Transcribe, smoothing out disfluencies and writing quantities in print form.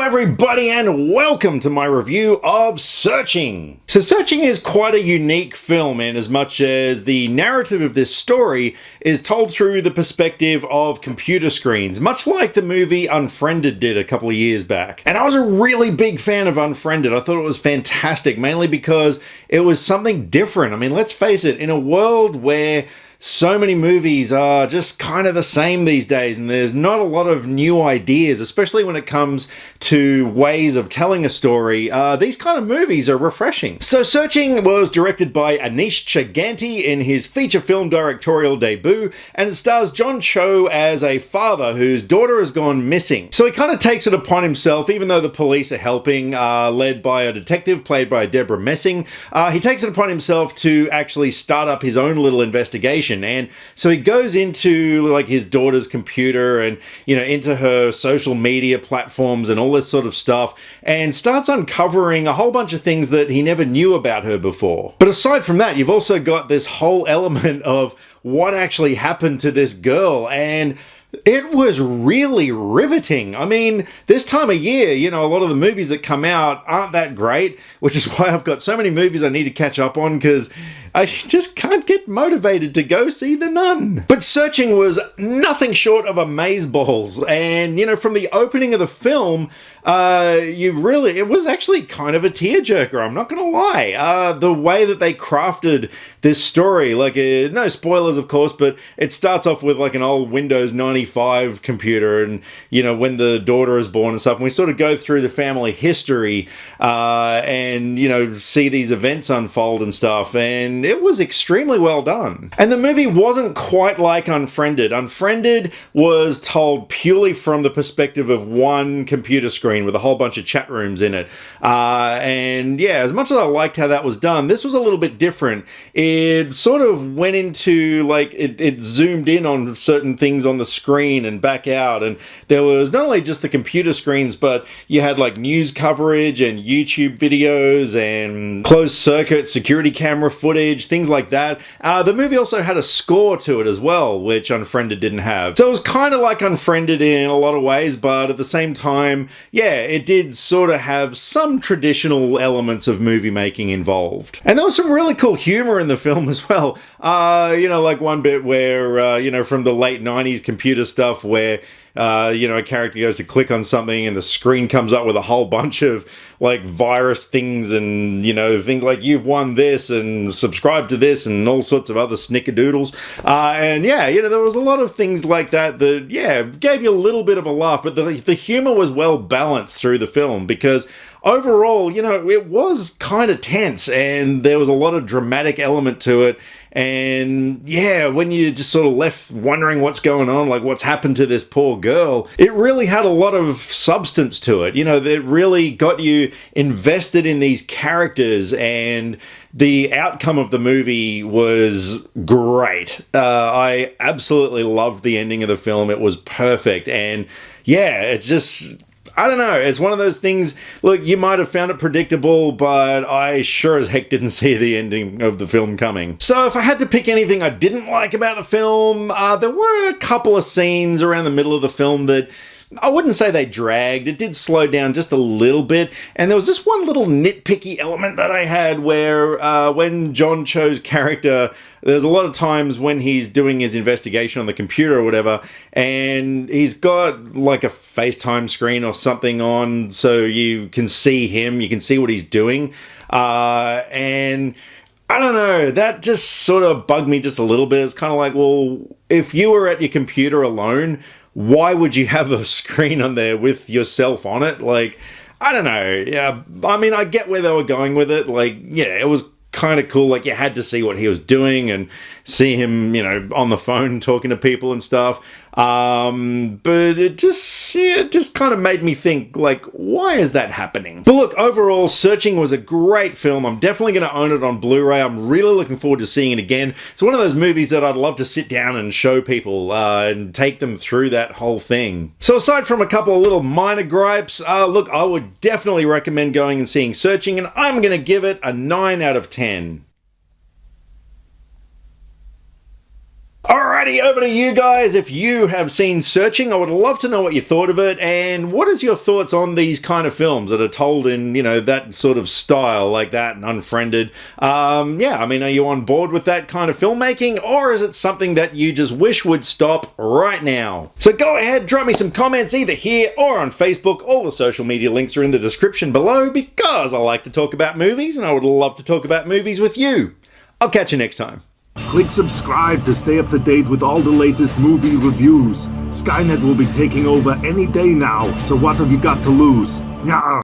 everybody and welcome to my review of Searching. So Searching is quite a unique film in as much as the narrative of this story is told through the perspective of computer screens, much like the movie Unfriended did a couple of years back. And I was a really big fan of Unfriended. I thought it was fantastic, mainly because it was something different. I mean, let's face it, in a world where so many movies are just kind of the same these days, and there's not a lot of new ideas, especially when it comes to ways of telling a story. These kind of movies are refreshing. So Searching was directed by Anish Chaganty in his feature film directorial debut, and it stars John Cho as a father whose daughter has gone missing. So he kind of takes it upon himself, even though the police are helping, led by a detective played by Deborah Messing. He takes it upon himself to actually start up his own little investigation. And so he goes into like his daughter's computer and, into her social media platforms and all this sort of stuff, and starts uncovering a whole bunch of things that he never knew about her before. But aside from that, you've also got this whole element of what actually happened to this girl, and it was really riveting. I mean, this time of year, a lot of the movies that come out aren't that great, which is why I've got so many movies I need to catch up on, because I just can't get motivated to go see The Nun. But Searching was nothing short of amazeballs. And, from the opening of the film, it was actually kind of a tearjerker, I'm not gonna lie. The way that they crafted this story, no spoilers of course, but it starts off with like an old Windows 95 computer and, when the daughter is born and stuff, and we sort of go through the family history, and, see these events unfold and stuff, and it was extremely well done. And the movie wasn't quite like Unfriended. Unfriended was told purely from the perspective of one computer screen with a whole bunch of chat rooms in it. And yeah, as much as I liked how that was done, this was a little bit different. It sort of went into, it zoomed in on certain things on the screen and back out. And there was not only just the computer screens, but you had news coverage and YouTube videos and closed circuit security camera footage, things like that. The movie also had a score to it as well, which Unfriended didn't have. So it was kind of like Unfriended in a lot of ways, but at the same time, yeah, it did sort of have some traditional elements of movie making involved. And there was some really cool humor in the film as well. Like one bit where, from the late 90s computer stuff where a character goes to click on something and the screen comes up with a whole bunch of virus things and, things like you've won this and subscribe to this and all sorts of other snickerdoodles. And yeah, there was a lot of things like that gave you a little bit of a laugh, but the humor was well balanced through the film because overall, it was kind of tense and there was a lot of dramatic element to it. And yeah, when you just sort of left wondering what's going on, what's happened to this poor girl, it really had a lot of substance to it. It really got you invested in these characters, and the outcome of the movie was great. I absolutely loved the ending of the film. It was perfect. And yeah, it's just, I don't know, it's one of those things, look, you might have found it predictable, but I sure as heck didn't see the ending of the film coming. So if I had to pick anything I didn't like about the film, there were a couple of scenes around the middle of the film that I wouldn't say they dragged. It did slow down just a little bit. And there was this one little nitpicky element that I had where when John Cho's character, there's a lot of times when he's doing his investigation on the computer or whatever, and he's got a FaceTime screen or something on so you can see him, you can see what he's doing. And I don't know, that just sort of bugged me just a little bit. It's kind of well, if you were at your computer alone, why would you have a screen on there with yourself on it? I don't know. Yeah, I mean, I get where they were going with it. Yeah, it was kind of cool. You had to see what he was doing and see him, on the phone talking to people and stuff. But it just kind of made me think, why is that happening? But look, overall, Searching was a great film. I'm definitely going to own it on Blu-ray. I'm really looking forward to seeing it again. It's one of those movies that I'd love to sit down and show people, and take them through that whole thing. So aside from a couple of little minor gripes, look, I would definitely recommend going and seeing Searching, and I'm going to give it a 9 out of 10. Alrighty, over to you guys. If you have seen Searching, I would love to know what you thought of it, and what is your thoughts on these kind of films that are told in, you know, that sort of style, like that and Unfriended. Yeah, I mean, are you on board with that kind of filmmaking, or is it something that you just wish would stop right now? So go ahead, drop me some comments either here or on Facebook. All the social media links are in the description below, because I like to talk about movies, and I would love to talk about movies with you. I'll catch you next time. Click subscribe to stay up to date with all the latest movie reviews. Skynet will be taking over any day now, so what have you got to lose? Nyah.